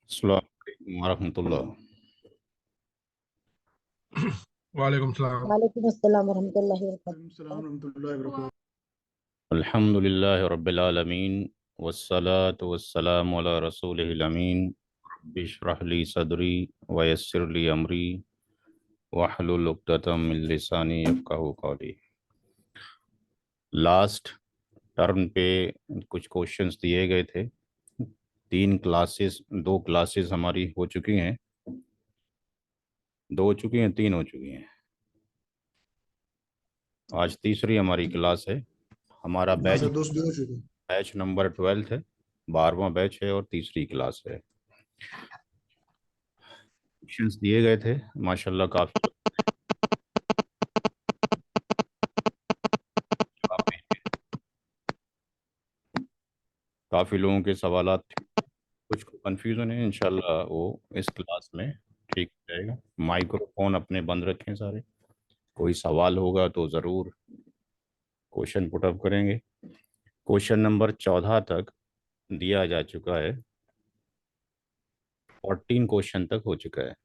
अस्सलाम वालेकुम वरहमतुल्लाह। वालेकुम सलाम। वालेकुम अस्सलाम वरहमतुल्लाहि वालेकुम सलाम रहमतुल्लाहि व बरकातहू। अल्हम्दुलिल्लाहि रब्बिल आलमीन वस्सलातु वस्सलामु अला रसूलिहिल अमीन। रब्बि इश्रह ली सदरी व यस्सिर ली अमरी वहलुल उक़दतम मिन लिसानी यफ़क़हू क़ौली। लास्ट टर्म पे कुछ क्वेश्चंस दिए गए थे। दो क्लासेस हमारी हो चुकी हैं, दो हो चुकी हैं, तीन हो चुकी हैं। आज तीसरी हमारी क्लास है। हमारा हाँ बैच सर, दोस्त भी हो चुके। बैच नंबर 12 है, 12वां बैच है और तीसरी क्लास है। क्वेश्चंस दिए गए थे, माशाल्लाह काफ़ी लोगों के सवालात थे, कुछ कंफ्यूजन है। इंशाल्लाह वो इस क्लास में ठीक हो जाएगा। माइक्रोफोन अपने बंद रखें सारे। कोई सवाल होगा तो ज़रूर क्वेश्चन पुटअप करेंगे। क्वेश्चन नंबर 14 तक दिया जा चुका है, 14 क्वेश्चन तक हो चुका है।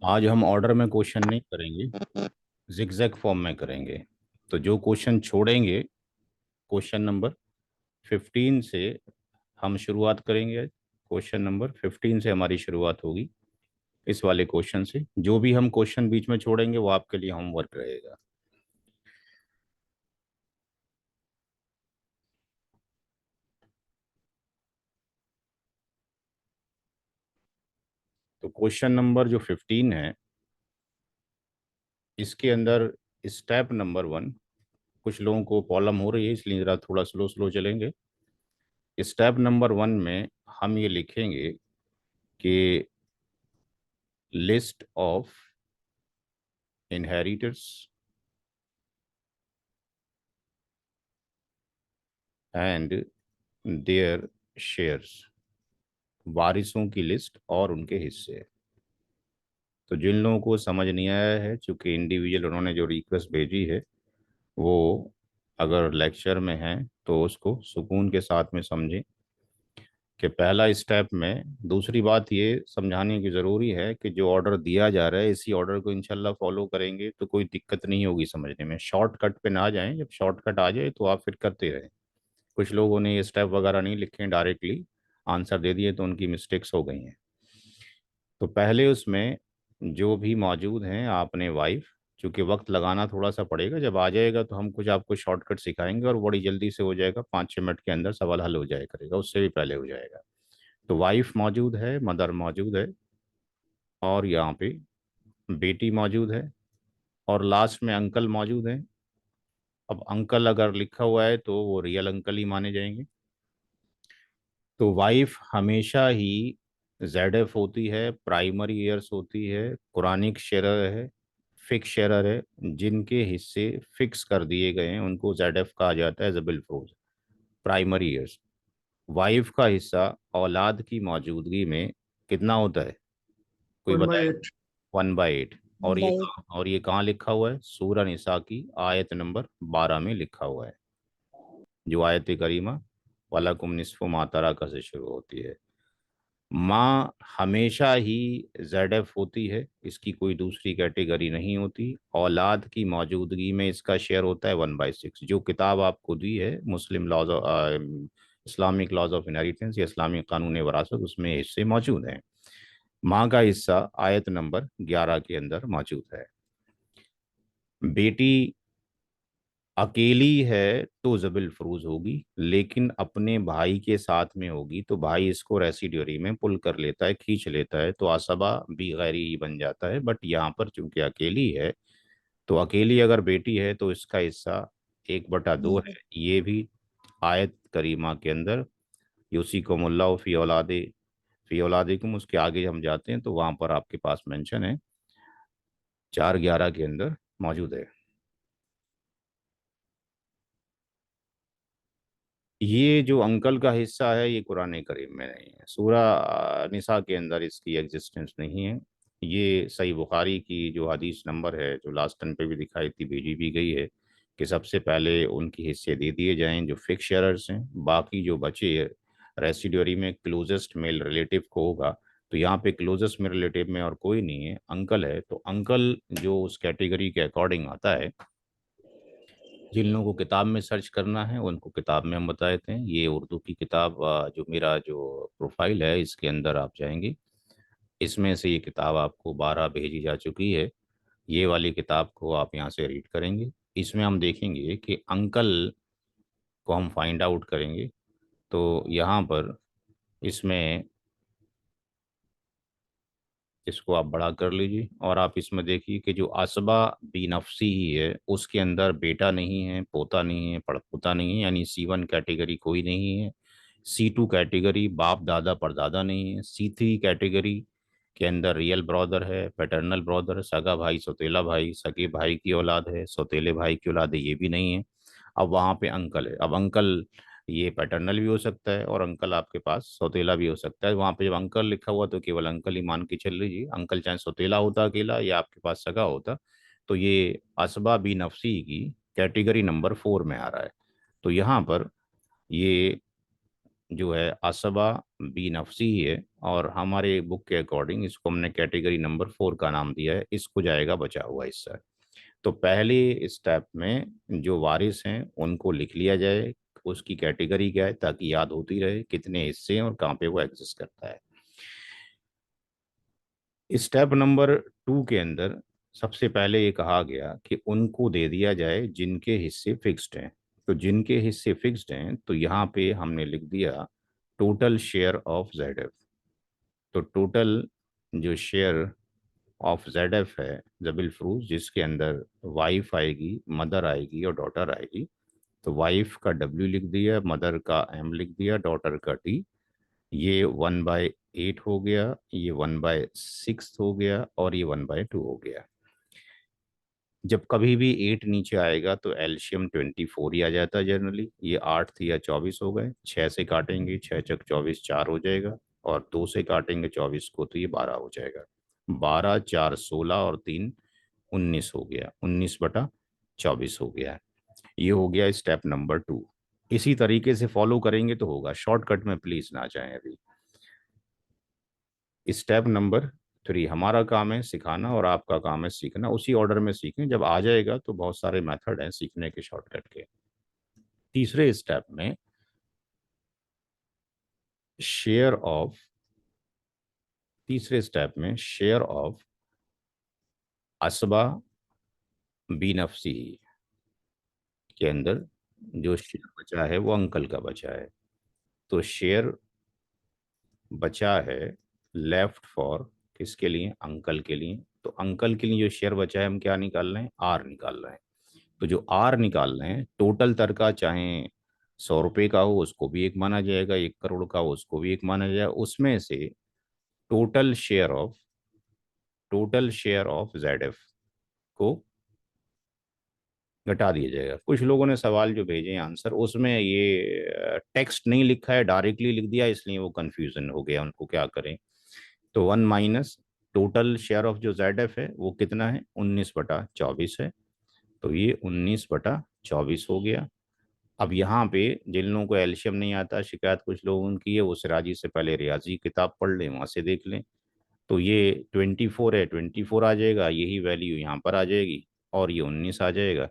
आज हम ऑर्डर में क्वेश्चन नहीं करेंगे, जिगजैग फॉर्म में करेंगे। तो जो क्वेश्चन छोड़ेंगे, क्वेश्चन नंबर 15 से हम शुरुआत करेंगे। क्वेश्चन नंबर 15 से हमारी शुरुआत होगी। इस वाले क्वेश्चन से जो भी हम क्वेश्चन बीच में छोड़ेंगे वो आपके लिए होमवर्क रहेगा। तो क्वेश्चन नंबर जो 15 है, इसके अंदर स्टेप नंबर 1, कुछ लोगों को प्रॉब्लम हो रही है इसलिए ज़रा थोड़ा स्लो स्लो चलेंगे। स्टेप नंबर 1 में हम ये लिखेंगे कि list of inheritors and their shares, वारिसों की लिस्ट और उनके हिस्से। तो जिन लोगों को समझ नहीं आया है, चूंकि इंडिविजुअल उन्होंने जो रिक्वेस्ट भेजी है वो अगर लेक्चर में है तो उसको सुकून के साथ में समझें कि पहला स्टेप में। दूसरी बात ये समझाने की ज़रूरी है कि जो ऑर्डर दिया जा रहा है इसी ऑर्डर को इंशाल्लाह फॉलो करेंगे तो कोई दिक्कत नहीं होगी समझने में। शॉर्टकट पे ना जाएं, जब शॉर्टकट आ जाए तो आप फिर करते रहें। कुछ लोगों ने ये स्टेप वगैरह नहीं लिखे हैं, डायरेक्टली आंसर दे दिए, तो उनकी मिस्टेक्स हो गई हैं। तो पहले उसमें जो भी मौजूद हैं आपने वाइफ, चूंकि वक्त लगाना थोड़ा सा पड़ेगा, जब आ जाएगा तो हम कुछ आपको शॉर्टकट सिखाएंगे और बड़ी जल्दी से हो जाएगा, 5-6 मिनट के अंदर सवाल हल हो जाया करेगा, उससे भी पहले हो जाएगा। तो वाइफ मौजूद है, मदर मौजूद है, और यहाँ पे बेटी मौजूद है, और लास्ट में अंकल मौजूद है। अब अंकल अगर लिखा हुआ है तो वो रियल अंकल ही माने जाएंगे। तो वाइफ हमेशा ही जेड एफ होती है, प्राइमरी ईयर्स होती है, कुरानिक शेरर है, फिक्स शेरर है। जिनके हिस्से फिक्स कर दिए गए हैं उनको जेड एफ कहा जाता है, जबिल फरोज, प्राइमरी ईयर्स। वाइफ का हिस्सा औलाद की मौजूदगी में कितना होता है, कोई वन बाई बताए? एट 1/8। और ये वबरकातुहू। और ये कहाँ लिखा हुआ है? सूरह निसा की आयत नंबर 12 में लिखा हुआ है, जो आयत करीमा वलकुम निस्फु मा तरक से शुरू होती है। माँ हमेशा ही जेड एफ होती है, इसकी कोई दूसरी कैटेगरी नहीं होती। औलाद की मौजूदगी में इसका शेयर होता है 1/6। जो किताब आपको दी है, Muslim laws, Islamic laws of inheritance या इस्लामिक कानून वरासत, उसमें हिस्से मौजूद हैं। माँ का हिस्सा आयत नंबर 11 के अंदर मौजूद है। बेटी अकेली है तो जबिल फरूज होगी, लेकिन अपने भाई के साथ में होगी तो भाई इसको रेसिड्यूरी में पुल कर लेता है, खींच लेता है, तो असबा भी गैरी ही बन जाता है। बट यहाँ पर चूंकि अकेली है, तो अकेली अगर बेटी है तो इसका हिस्सा 1/2 है। ये भी आयत करीमा के अंदर यूसी को मुल्ला फी औलादिकुम, उसके आगे हम जाते हैं तो वहां पर आपके पास मेंशन है 4:11 के अंदर मौजूद है। ये जो अंकल का हिस्सा है ये कुरान करीम में नहीं है, सूरह निसा के अंदर इसकी एग्जिस्टेंस नहीं है। ये सही बुखारी की जो हदीस नंबर है, जो लास्ट टन पे भी दिखाई थी, भेजी भी गई है कि सबसे पहले उनके हिस्से दे दिए जाएं जो फिक्स शेयरर्स हैं, बाकी जो बचे रेसिड्यूरी में क्लोजेस्ट मेल रिलेटिव को होगा, तो यहाँ पे क्लोजेस्ट मेल रिलेटिव में और कोई नहीं है, अंकल है, तो अंकल जो उस कैटेगरी के अकॉर्डिंग आता है। जिन लोगों को किताब में सर्च करना है उनको किताब में हम बता देते हैं। ये उर्दू की किताब, जो मेरा जो प्रोफाइल है इसके अंदर आप जाएंगे, इसमें से ये किताब आपको 12 भेजी जा चुकी है। ये वाली किताब को आप यहाँ से रीड करेंगे। इसमें हम देखेंगे कि अंकल को हम फाइंड आउट करेंगे। तो यहाँ पर इसमें इसको आप बड़ा कर लीजिए और आप इसमें देखिए कि जो असबा बी नफसी ही है, उसके अंदर बेटा नहीं है, पोता नहीं है, पड़पोता नहीं है, यानी C1 कैटेगरी कोई नहीं है। C2 कैटेगरी बाप दादा परदादा नहीं है। C3 कैटेगरी के अंदर रियल ब्रदर है, पैटर्नल ब्रदर, सगा भाई, सौतेला भाई, सगे भाई की औलाद है, सौतेले भाई की औलाद है, ये भी नहीं है। अब वहाँ पे अंकल है। अब अंकल ये पैटर्नल भी हो सकता है और अंकल आपके पास सौतेला भी हो सकता है। वहाँ पे जब अंकल लिखा हुआ तो केवल अंकल ही मान के चल लीजिए। अंकल चाहे सौतेला होता अकेला या आपके पास सगा होता, तो ये असबा बी नफसी की कैटेगरी नंबर 4 में आ रहा है। तो यहाँ पर ये जो है असबा बी नफसी ही है और हमारे बुक के अकॉर्डिंग इसको हमने कैटेगरी नंबर 4 का नाम दिया है। इसको जाएगा बचा हुआ हिस्सा। तो पहले स्टेप में जो वारिस हैं उनको लिख लिया जाए, उसकी कैटेगरी क्या है, ताकि याद होती रहे कितने हिस्से हैं और कहाँ पे वो एग्जिस्ट करता है। स्टेप नंबर 2 के अंदर सबसे पहले ये कहा गया कि उनको दे दिया जाए जिनके हिस्से फिक्स्ड हैं। तो जिनके हिस्से फिक्स्ड हैं तो यहाँ पे हमने लिख दिया total share of Z F. तो टोटल जो शेयर ऑफ जेड एफ है, जबिल फ्रूज, जिसके अंदर वाइफ आएगी, मदर आएगी और डॉटर आएगी। तो वाइफ का W लिख दिया, मदर का M लिख दिया, डॉटर का D। ये 1/8 हो गया, ये 1/6 हो गया और ये 1/2 हो गया। जब कभी भी 8 नीचे आएगा तो एल्शियम 24 ही आ जाता है जनरली। ये 8 थी या 24 हो गए, 6 से काटेंगे, 6 चक 24, 4 हो जाएगा, और 2 से काटेंगे 24 को तो ये 12 हो जाएगा। 12 4 16 और 3 19 हो गया, 19/24 हो गया। ये हो गया स्टेप नंबर 2। इसी तरीके से फॉलो करेंगे तो होगा, शॉर्टकट में प्लीज ना जाएं अभी। स्टेप नंबर 3 हमारा काम है सिखाना और आपका काम है सीखना। उसी ऑर्डर में सीखें, जब आ जाएगा तो बहुत सारे मेथड हैं सीखने के शॉर्टकट के। तीसरे स्टेप में शेयर ऑफ तीसरे स्टेप में शेयर ऑफ असबा बी नफसी के अंदर जो शेयर बचा है वो अंकल का बचा है। तो शेयर बचा है लेफ्ट फॉर किसके लिए, अंकल के लिए। तो अंकल के लिए जो शेयर बचा है हम क्या निकाल रहे हैं, आर निकाल रहे हैं। तो जो आर निकाल रहे हैं, टोटल तरका चाहे 100 रुपये का हो उसको भी एक माना जाएगा, 1 करोड़ का हो उसको भी एक माना जाएगा। उसमें से total share of Z F को घटा दिया जाएगा। कुछ लोगों ने सवाल जो भेजे हैं आंसर, उसमें ये टेक्स्ट नहीं लिखा है, डायरेक्टली लिख दिया, इसलिए वो कंफ्यूजन हो गया, उनको क्या करें। तो 1 माइनस टोटल शेयर ऑफ जो जेड एफ है वो कितना है, 19/24 है। तो ये 19/24 हो गया। अब यहाँ पे जिन लोगों को एल्शियम नहीं आता, शिकायत कुछ लोगों की है, वो सिराजी से पहले रियाजी किताब पढ़ लें, वहाँ से देख लें। तो ये 24 है, 24 आ जाएगा, यही वैल्यू यहाँ पर आ जाएगी और ये 19 आ जाएगा।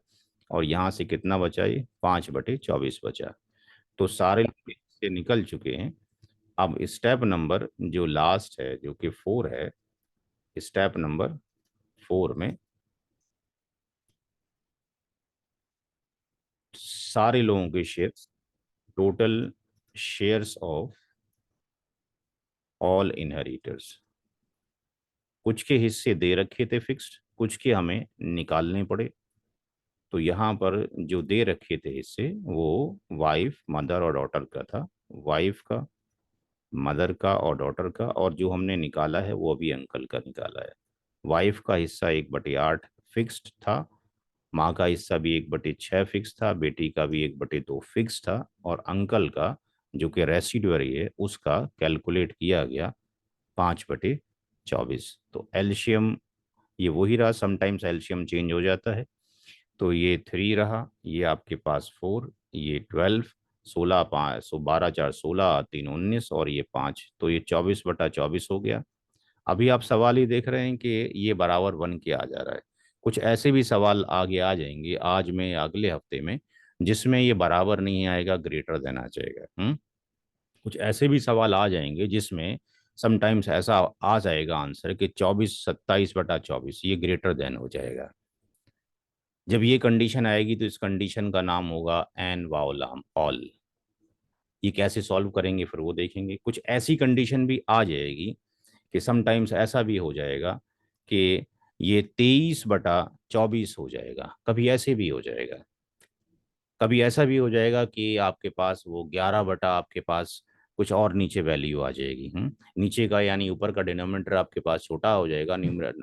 और यहाँ से कितना बचा, ये 5/24 बचा। तो सारे लोग इससे निकल चुके हैं। अब स्टेप नंबर जो लास्ट है जो कि 4 है, स्टेप नंबर 4 में सारे लोगों के shares, total shares of all inheritors. कुछ के हिस्से दे रखे थे फिक्स्ड, कुछ के हमें निकालने पड़े। तो यहाँ पर जो दे रखे थे हिस्से वो वाइफ, मदर और डॉटर का था। वाइफ का, मदर का और डॉटर का, और जो हमने निकाला है वो अभी अंकल का निकाला है। वाइफ का हिस्सा 1/8 फिक्स्ड था, माँ का हिस्सा भी 1/6 फिक्स था, बेटी का भी 1/2 फिक्स था, और अंकल का जो कि रेसिडुअरी है उसका कैलकुलेट किया गया 5/24। तो एल्शियम ये वही रहा, समटाइम्स एल्शियम चेंज हो जाता है। तो ये 3 रहा, ये आपके पास 4, ये 12, 16 5 सो 12 4 16 3 19 और ये 5, तो ये 24/24 हो गया। अभी आप सवाल ही देख रहे हैं कि ये बराबर बन के आ जा रहा है। कुछ ऐसे भी सवाल आगे आ जाएंगे आज में या अगले हफ्ते में, जिसमें ये बराबर नहीं आएगा, ग्रेटर देना चाहेगा। कुछ ऐसे भी सवाल आ जाएंगे जिसमें समटाइम्स ऐसा आ जाएगा आंसर कि 24 27/24 ये ग्रेटर देन हो जाएगा। जब ये कंडीशन आएगी तो इस कंडीशन का नाम होगा एन वाओलाम ऑल। ये कैसे सॉल्व करेंगे फिर वो देखेंगे। कुछ ऐसी कंडीशन भी आ जाएगी कि समटाइम्स ऐसा भी हो जाएगा कि ये 23/24 हो जाएगा, कभी ऐसे भी हो जाएगा। कभी ऐसा भी हो जाएगा कि आपके पास वो 11 आपके पास कुछ और नीचे वैल्यू आ जाएगी। नीचे का यानी ऊपर का डिनोमिनेटर आपके पास छोटा हो जाएगा,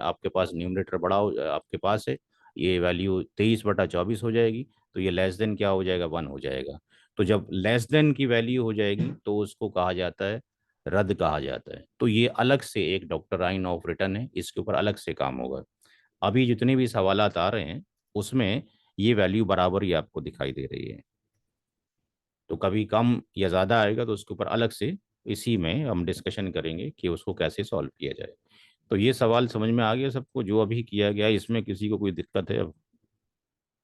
आपके पास न्यूमरेटर बड़ा हो आपके पास है, ये वैल्यू 23/24 हो जाएगी। तो ये लेस देन क्या हो जाएगा, 1 हो जाएगा। तो जब लेस देन की वैल्यू हो जाएगी तो उसको कहा जाता है रद्द कहा जाता है। तो ये अलग से एक डॉक्ट्राइन ऑफ रिटर्न है, इसके ऊपर अलग से काम होगा। अभी जितने भी सवालात आ रहे हैं उसमें ये वैल्यू बराबर ही आपको दिखाई दे रही है। तो कभी कम या ज़्यादा आएगा तो उसके ऊपर अलग से इसी में हम डिस्कशन करेंगे कि उसको कैसे सॉल्व किया जाए। तो ये सवाल समझ में आ गया सबको जो अभी किया गया है? इसमें किसी को कोई दिक्कत है? अब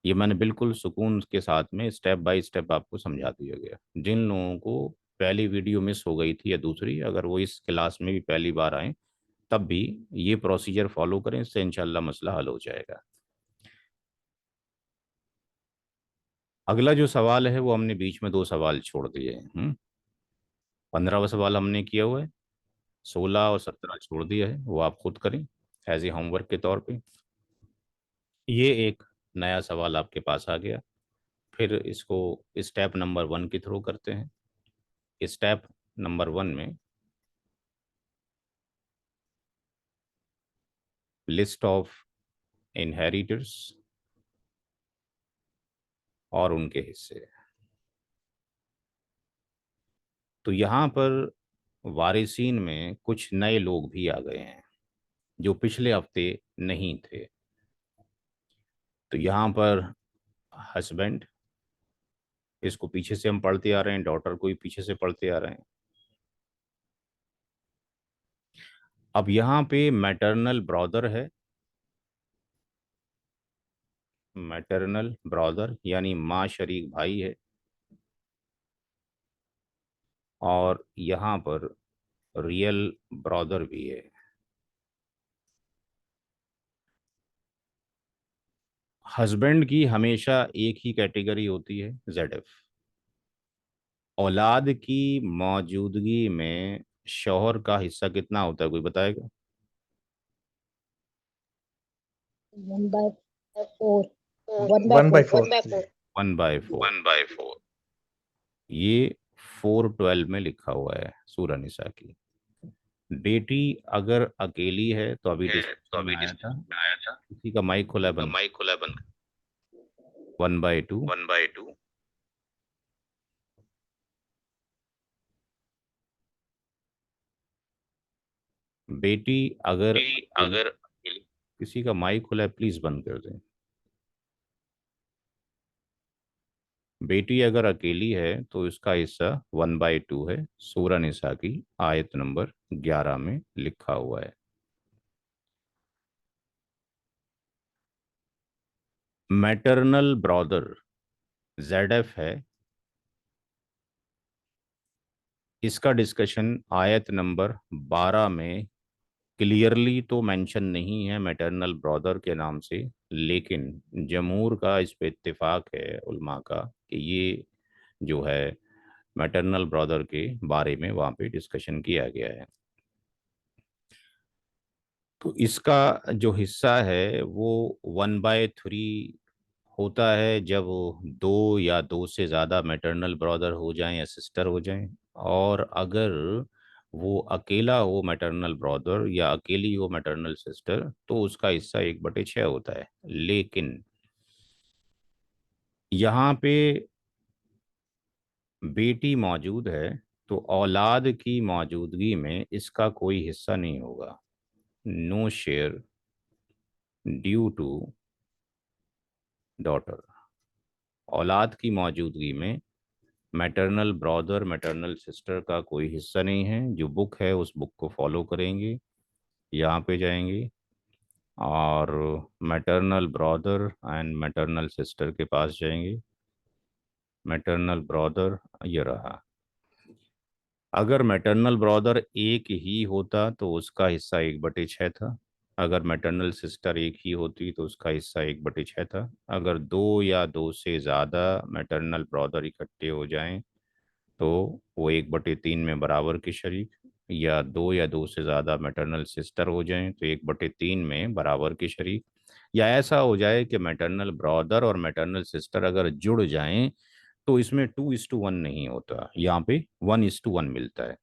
ये मैंने बिल्कुल सुकून के साथ में स्टेप बाय स्टेप आपको समझा दिया गया। जिन लोगों को पहली वीडियो मिस हो गई थी या दूसरी, अगर वो इस क्लास में भी पहली बार आए तब भी ये प्रोसीजर फॉलो करें, इससे इंशाल्लाह मसला हल हो जाएगा। अगला जो सवाल है वो हमने बीच में 2 सवाल छोड़ दिए हैं। 15वां सवाल हमने किया हुआ है, 16 और 17 छोड़ दिया है, वो आप खुद करें एज ए होमवर्क के तौर पे। ये एक नया सवाल आपके पास आ गया। फिर इसको स्टेप नंबर 1 के थ्रू करते हैं। स्टेप नंबर 1 में लिस्ट ऑफ इनहेरिटर्स और उनके हिस्से। तो यहाँ पर वारिसीन में कुछ नए लोग भी आ गए हैं जो पिछले हफ्ते नहीं थे। तो यहाँ पर हस्बैंड, इसको पीछे से हम पढ़ते आ रहे हैं, डॉटर को भी पीछे से पढ़ते आ रहे हैं। अब यहाँ पे मैटरनल ब्रदर है, मैटरनल ब्रदर यानी माँ शरीक भाई है, और यहाँ पर रियल ब्रदर भी है। हस्बैंड की हमेशा एक ही कैटेगरी होती है, ZF। औलाद की मौजूदगी में शौहर का हिस्सा कितना होता है, कोई बताएगा? 1/4। 1/4। 1/4। 1/4। 1/4 ये 4:12 में लिखा हुआ है सूरह निसा की। बेटी अगर अकेली है तो अभी डिस्कशन में आया था, किसी का माइक खुला है बंद? 1/2। 1/2। बेटी अगर अकेली, अगर किसी का माइक खुला है प्लीज बंद कर दें। बेटी अगर अकेली है तो इसका हिस्सा 1/2 है, सूरह निसा की आयत नंबर 11 में लिखा हुआ है। मैटरनल ब्रदर ZF है, इसका डिस्कशन आयत नंबर 12 में क्लियरली तो मेंशन नहीं है मैटरनल ब्रदर के नाम से, लेकिन जमहूर का इस पे इत्तेफाक है उलमा का कि ये जो है मैटरनल ब्रदर के बारे में वहाँ पे डिस्कशन किया गया है। तो इसका जो हिस्सा है वो 1/3 होता है जब 2 या 2 से ज़्यादा मैटरनल ब्रदर हो जाएं या सिस्टर हो जाएं, और अगर वो अकेला हो मैटरनल ब्रदर या अकेली हो मैटरनल सिस्टर तो उसका हिस्सा 1/6 होता है। लेकिन यहाँ पे बेटी मौजूद है तो औलाद की मौजूदगी में इसका कोई हिस्सा नहीं होगा। No share due to daughter. औलाद की मौजूदगी में मैटरनल ब्रदर मैटरनल सिस्टर का कोई हिस्सा नहीं है। जो बुक है उस बुक को फॉलो करेंगे, यहाँ पे जाएंगे और maternal brother and maternal sister के पास जाएंगे। मैटरनल ब्रदर ये रहा। अगर मैटरनल ब्रदर एक ही होता तो उसका हिस्सा 1/6 था। अगर मैटरनल सिस्टर एक ही होती तो उसका हिस्सा 1/6 था। अगर दो या दो से ज़्यादा मैटरनल ब्रदर इकट्ठे हो जाएं तो वो 1/3 में बराबर के शरीक, या दो या दो से ज़्यादा मैटरनल सिस्टर हो जाएं तो 1/3 में बराबर के शरीक, या ऐसा हो जाए कि मैटरनल ब्रदर और मैटरनल सिस्टर अगर जुड़ जाएं तो इसमें 2:1 नहीं होता, यहाँ पे 1:1 मिलता है।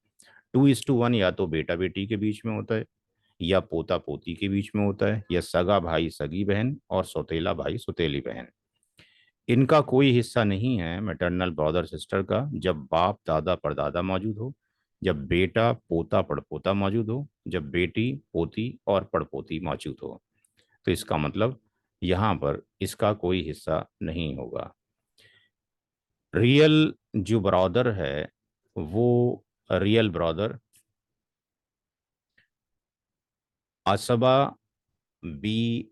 2:1 या तो बेटा बेटी के बीच में होता है, या पोता पोती के बीच में होता है, या सगा भाई सगी बहन और सौतेला भाई सौतेली बहन। इनका कोई हिस्सा नहीं है मैटरनल ब्रदर सिस्टर का जब बाप दादा परदादा मौजूद हो, जब बेटा पोता पड़पोता मौजूद हो, जब बेटी पोती और पड़पोती मौजूद हो। तो इसका मतलब यहाँ पर इसका कोई हिस्सा नहीं होगा। रियल जो ब्रदर है वो रियल ब्रदर असबा बी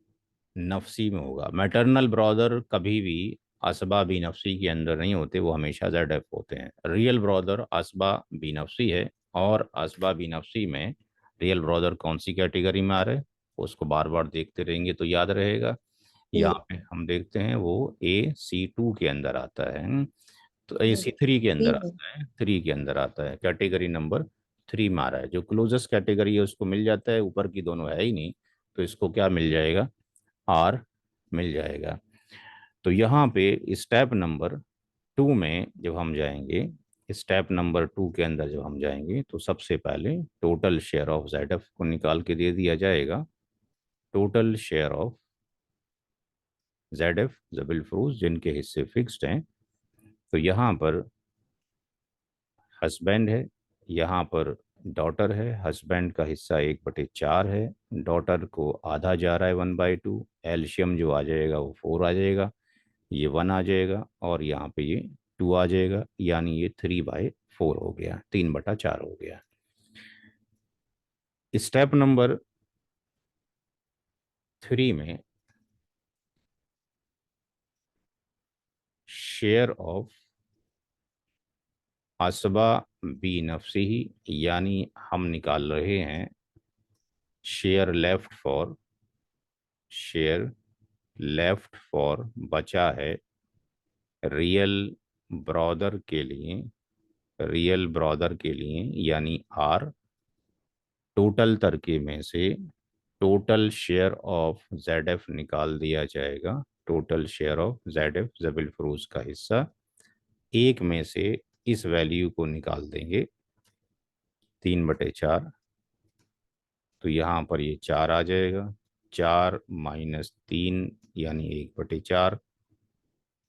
नफसी में होगा। मैटरनल ब्रदर कभी भी असबा बी नफसी के अंदर नहीं होते, वो हमेशा ZF होते हैं। रियल ब्रदर असबा बी नफसी है, और असबा बी नफसी में रियल ब्रदर कौन सी कैटेगरी में आ रहे हैं उसको बार बार देखते रहेंगे तो याद रहेगा। यहाँ पे हम देखते हैं वो AC2 के अंदर आता है, तो AC3 के अंदर आता है, 3 के अंदर आता है, कैटेगरी नंबर 3 में आ रहा है। जो क्लोजेस्ट कैटेगरी है उसको मिल जाता है, ऊपर की दोनों है ही नहीं तो इसको क्या मिल जाएगा, R मिल जाएगा। तो यहाँ पे स्टेप नंबर 2 में जब हम जाएंगे, स्टेप नंबर 2 के अंदर जब हम जाएंगे तो सबसे पहले टोटल शेयर ऑफ ZF को निकाल के दे दिया जाएगा। टोटल शेयर ऑफ ZF जबिल फरोज जिनके हिस्से फिक्स्ड हैं, तो यहाँ पर हस्बैंड है, यहाँ पर डॉटर है। हस्बैंड का हिस्सा 1/4 है, डॉटर को आधा जा रहा है 1/2। एल्शियम जो आ जाएगा वो 4 आ जाएगा, ये 1 आ जाएगा और यहाँ पे ये 2 आ जाएगा, यानी ये 3/4 हो गया, 3/4 हो गया। स्टेप नंबर 3 में शेयर ऑफ असबा बी नफसी ही, यानी हम निकाल रहे हैं शेयर लेफ्ट फॉर बचा है रियल ब्रदर के लिए, रियल ब्रदर के लिए यानी R। टोटल तरके में से टोटल शेयर ऑफ ZF निकाल दिया जाएगा। टोटल शेयर ऑफ ZF जबिल फरोज का हिस्सा, एक में से इस वैल्यू को निकाल देंगे 3/4, तो यहाँ पर ये 4 आ जाएगा, 4 - 3 यानी 1/4।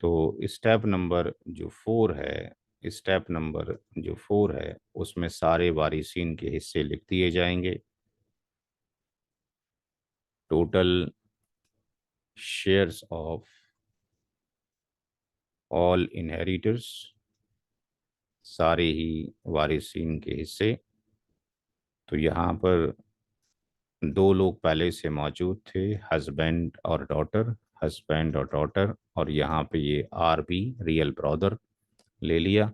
तो स्टेप नंबर जो 4 है, स्टेप नंबर जो 4 है उसमें सारे वारिसीन के हिस्से लिख दिए जाएंगे। Total shares of all inheritors, सारे ही वारिसीन के हिस्से। तो यहाँ पर दो लोग पहले से मौजूद थे, हस्बैंड और डॉटर, हस्बैंड और डॉटर, और यहाँ पे ये R भी रियल ब्रदर ले लिया।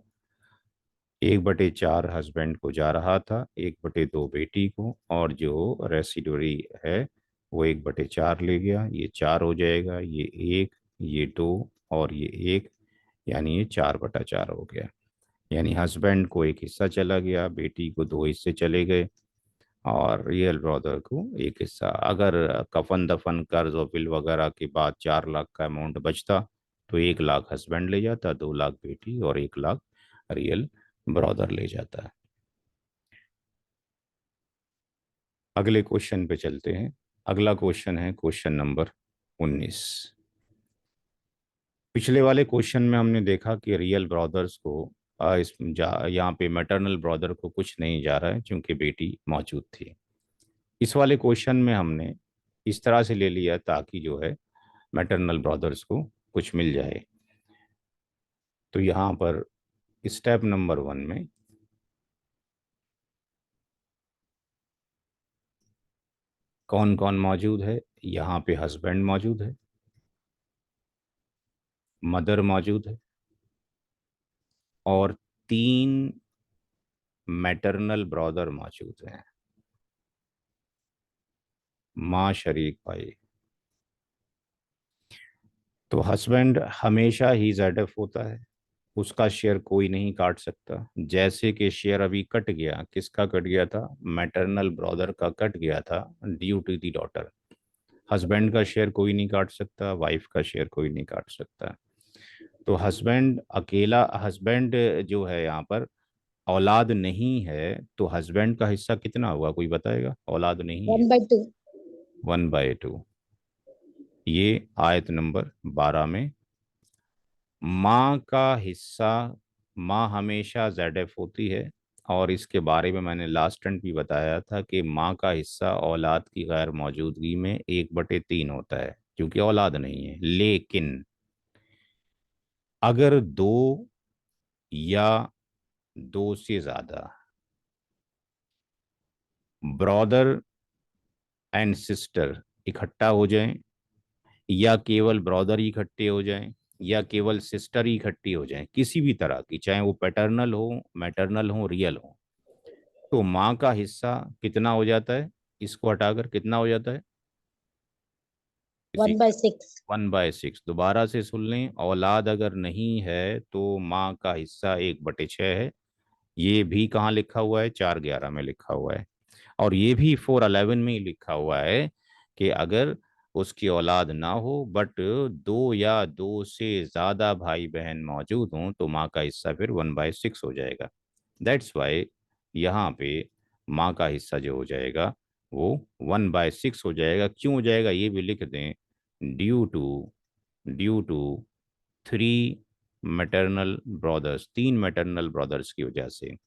1/4 हस्बैंड को जा रहा था, 1/2 बेटी को, और जो रेसिडुअरी है वो 1/4 ले गया, ये 4 हो जाएगा, ये 1, ये 2 और ये 1, यानी ये 4/4 हो गया। यानी हस्बैंड को एक हिस्सा चला गया, बेटी को 2 हिस्से चले गए और रियल ब्रदर को एक हिस्सा। अगर कफन दफन कर्ज और बिल वगैरह के बाद 4 लाख का अमाउंट बचता तो 1 लाख हस्बैंड ले जाता, 2 लाख बेटी और 1 लाख रियल ब्रदर ले जाता है। अगले क्वेश्चन पे चलते हैं। अगला क्वेश्चन है क्वेश्चन नंबर 19। पिछले वाले क्वेश्चन में हमने देखा कि रियल ब्रदर्स को यहाँ पे मैटरनल ब्रदर को कुछ नहीं जा रहा है क्योंकि बेटी मौजूद थी। इस वाले क्वेश्चन में हमने इस तरह से ले लिया ताकि जो है मैटरनल ब्रदर्स को कुछ मिल जाए। तो यहाँ पर स्टेप नंबर 1 में कौन कौन मौजूद है? यहाँ पे हस्बैंड मौजूद है, मदर मौजूद है, और 3 मैटरनल ब्रदर मौजूद हैं, माँ, शरीक भाई। तो हस्बैंड हमेशा ही ZF होता है, उसका शेयर कोई नहीं काट सकता। जैसे कि शेयर अभी कट गया, किसका कट गया था? मैटरनल ब्रदर का कट गया था due to the daughter. Husband का शेयर कोई नहीं काट सकता, वाइफ का शेयर कोई नहीं काट सकता। तो हस्बैंड अकेला, हस्बैंड जो है यहाँ पर औलाद नहीं है, तो हस्बैंड का हिस्सा कितना हुआ, कोई बताएगा? औलाद नहीं है, 1/2. 1/2। ये आयत नंबर 12 में माँ का हिस्सा, माँ हमेशा ZF होती है। और इसके बारे में मैंने लास्ट टाइम भी बताया था कि माँ का हिस्सा औलाद की गैर मौजूदगी में 1/3 होता है, क्योंकि औलाद नहीं है। लेकिन अगर दो या दो से ज्यादा ब्रदर एंड सिस्टर इकट्ठा हो जाएं, या केवल ब्रदर ही इकट्ठे हो जाएं, या केवल सिस्टर ही इकट्ठी हो जाएं, किसी भी तरह की, चाहे वो पैटर्नल हो, मैटरनल हो, रियल हो, तो माँ का हिस्सा कितना हो जाता है? इसको हटाकर कितना हो जाता है? किसी 1/6. 1/6। दोबारा से सुन लें, औलाद अगर नहीं है तो माँ का हिस्सा 1/6 है। ये भी कहाँ लिखा हुआ है? 4:11 में लिखा हुआ है। और ये भी 4:11 में ही लिखा हुआ है कि अगर उसकी औलाद ना हो बट दो या दो से ज्यादा भाई बहन मौजूद हों, तो माँ का हिस्सा फिर 1/6 हो जाएगा। दैट्स वाई यहाँ पे माँ का हिस्सा जो हो जाएगा वो 1/6 हो जाएगा। क्यों हो जाएगा ये भी लिख दें, due to 3 maternal brothers, 3 maternal brothers की वजह से।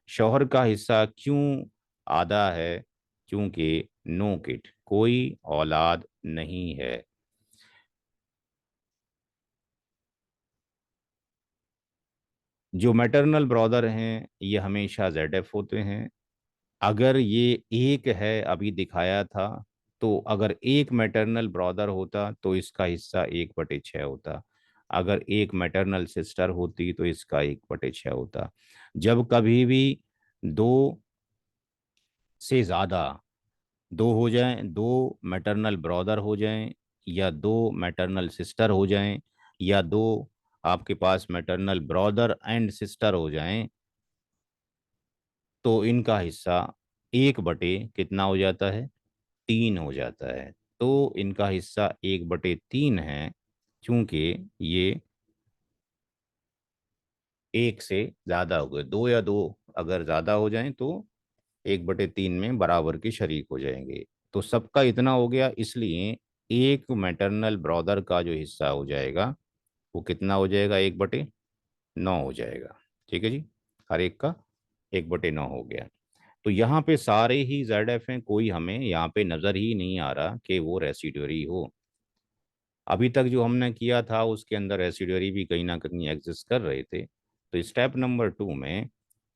शौहर का हिस्सा क्यों आधा है? क्योंकि नो किड, कोई औलाद नहीं है। जो मैटरनल ब्रदर हैं ये हमेशा ZF होते हैं। अगर ये एक है, अभी दिखाया था, तो अगर एक मैटरनल ब्रदर होता तो इसका हिस्सा 1/6 होता। अगर एक मैटरनल सिस्टर होती तो इसका 1/6 होता। जब कभी भी दो से ज्यादा, दो हो जाएं, दो मैटरनल ब्रदर हो जाएं, या दो मैटरनल सिस्टर हो जाएं, या दो आपके पास मैटरनल ब्रदर एंड सिस्टर हो जाएं, तो इनका हिस्सा 1/ कितना हो जाता है? 3 हो जाता है। तो इनका हिस्सा 1/3 है, क्योंकि ये एक से ज्यादा हो गए। दो या दो अगर ज्यादा हो जाएं तो 1/3 में बराबर के शरीक हो जाएंगे। तो सबका इतना हो गया, इसलिए एक मैटरनल ब्रदर का जो हिस्सा हो जाएगा वो कितना हो जाएगा? 1/9 हो जाएगा। ठीक है जी, हर एक का 1/9 हो गया। तो यहाँ पे सारे ही ZF हैं, कोई हमें यहाँ पे नजर ही नहीं आ रहा कि वो रेसिडुअरी हो। अभी तक जो हमने किया था उसके अंदर रेसिडुअरी भी कहीं ना कहीं एग्जिस्ट कर रहे थे। तो स्टेप नंबर 2 में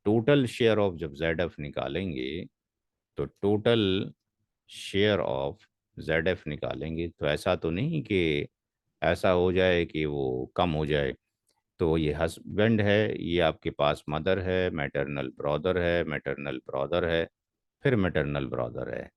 टोटल शेयर ऑफ जब ZF निकालेंगे, तो टोटल शेयर ऑफ ZF निकालेंगे, तो ऐसा तो नहीं कि ऐसा हो जाए कि वो कम हो जाए। तो ये हस्बैंड है, ये आपके पास मदर है, मैटरनल ब्रदर है, फिर मैटरनल ब्रदर है।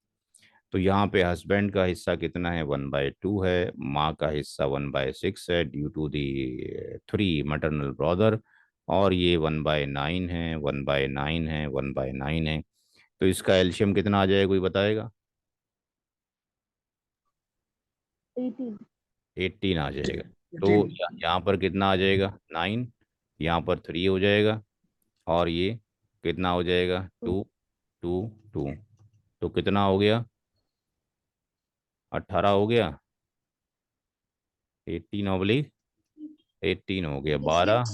तो यहाँ पे हस्बैंड का हिस्सा कितना है? 1/2 है। माँ का हिस्सा 1/6 है due to the 3 maternal brother. और ये 1/9 है, 1/9 है, 1/9 है। तो इसका एल्शियम कितना आ जाएगा, कोई बताएगा? 18. 18 आ जाएगा। तो 18. यहाँ पर कितना आ जाएगा? 9। यहाँ पर 3 हो जाएगा। और ये कितना हो जाएगा? 2, 2, 2। तो कितना हो गया? 18 हो गया। 18/18 हो गया। 12,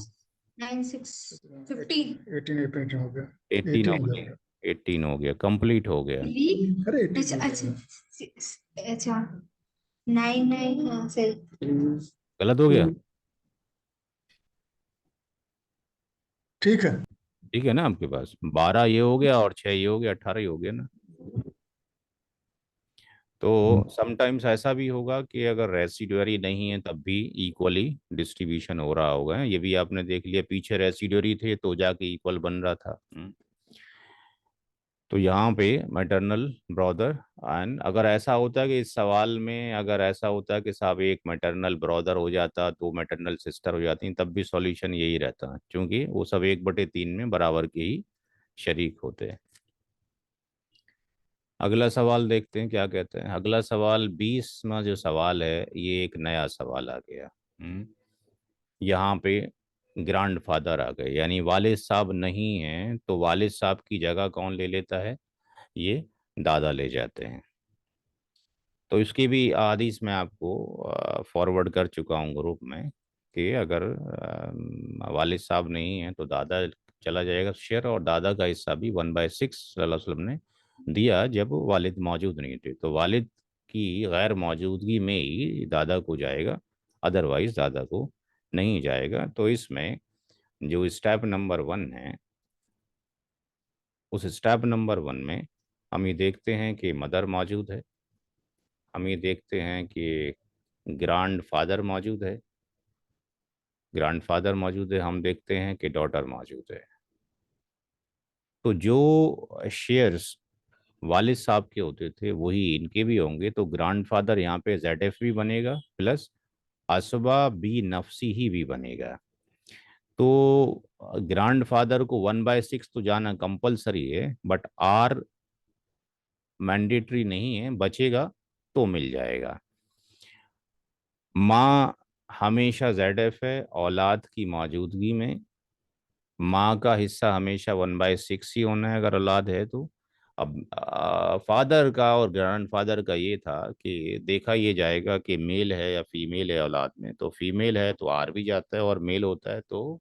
9 6 15 18 हो गया। 18 हो गया। 18 हो गया, कंप्लीट हो गया। अरे अच्छा 18 अच्छा अच्छा 9 9 हाँ सही गलत हो गया? ठीक है। ठीक है ना, आपके पास 12 ये हो गया और 6 ये हो गया, 18 ही हो गया ना। तो समटाइम्स ऐसा भी होगा कि अगर रेसिडुअरी नहीं है तब भी इक्वली डिस्ट्रीब्यूशन हो रहा होगा। ये भी आपने देख लिया, पीछे रेसिडुअरी थे तो जाके इक्वल बन रहा था। तो यहाँ पे मैटरनल ब्रदर, एंड अगर ऐसा होता है कि इस सवाल में अगर ऐसा होता है कि साहब एक मैटरनल ब्रदर हो जाता, दो मैटरनल सिस्टर हो जाती, तब भी सॉल्यूशन यही रहता, क्योंकि वो सब 1/3 में बराबर के ही शरीक होते हैं। अगला सवाल देखते हैं क्या कहते हैं। अगला सवाल 20वां जो सवाल है, ये एक नया सवाल आ गया। यहाँ पे ग्रैंड फादर आ गए, यानी वालिद साहब नहीं हैं, तो वालिद साहब की जगह कौन ले लेता है? ये दादा ले जाते हैं। तो इसकी भी हदीस मैं आपको फॉरवर्ड कर चुका हूँ ग्रुप में, कि अगर वालिद साहब नहीं है तो दादा चला जाएगा शेयर, और दादा का हिस्सा भी 1/6 सल्लल्लाहु अलैहि वसल्लम ने दिया जब वालिद मौजूद नहीं थे। तो वालिद की गैर मौजूदगी में ही दादा को जाएगा, अदरवाइज दादा को नहीं जाएगा। तो इसमें जो स्टेप नंबर 1 है, उस स्टेप नंबर 1 में हम ये देखते हैं कि मदर मौजूद है, हम ये देखते हैं कि ग्रैंड फादर मौजूद है, ग्रैंड फादर मौजूद है, हम देखते हैं कि डॉटर मौजूद है। तो जो शेयर्स वालिद साहब के होते थे वही इनके भी होंगे, तो ग्रैंड फादर यहाँ पे ZF भी बनेगा, प्लस असबा बी नफसी ही भी बनेगा। तो ग्रैंड फादर को 1/6 तो जाना कंपलसरी है, बट आर मैंडेटरी नहीं है, बचेगा तो मिल जाएगा। माँ हमेशा ZF है औलाद की मौजूदगी में, माँ का हिस्सा हमेशा 1/6 ही होना है अगर औलाद है तो। अब फादर का और ग्रैंड फादर का ये था कि देखा ये जाएगा कि मेल है या फीमेल है औलाद में, तो फीमेल है तो आर भी जाता है, और मेल होता है तो